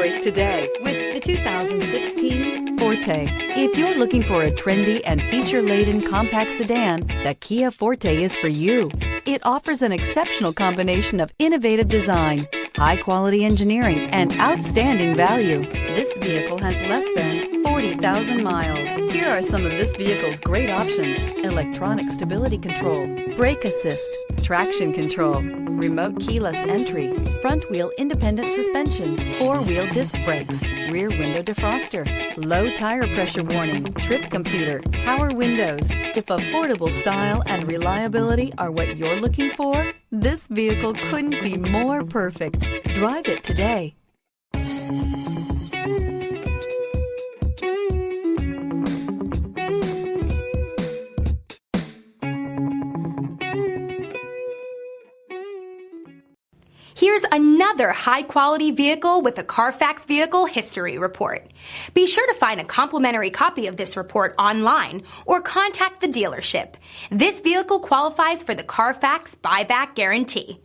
choice today with the 2016 Forte. If you're looking for a trendy and feature-laden compact sedan, the Kia Forte is for you. It offers an exceptional combination of innovative design, high-quality engineering, and outstanding value. This vehicle has less than 40,000 miles. Here are some of this vehicle's great options: electronic stability control, brake assist, traction control, remote keyless entry, front wheel independent suspension, four-wheel disc brakes, rear window defroster, low tire pressure warning, trip computer, power windows. If affordable style and reliability are what you're looking for, this vehicle couldn't be more perfect. Drive it today. Here's another high-quality vehicle with a Carfax Vehicle History Report. Be sure to find a complimentary copy of this report online or contact the dealership. This vehicle qualifies for the Carfax Buyback Guarantee.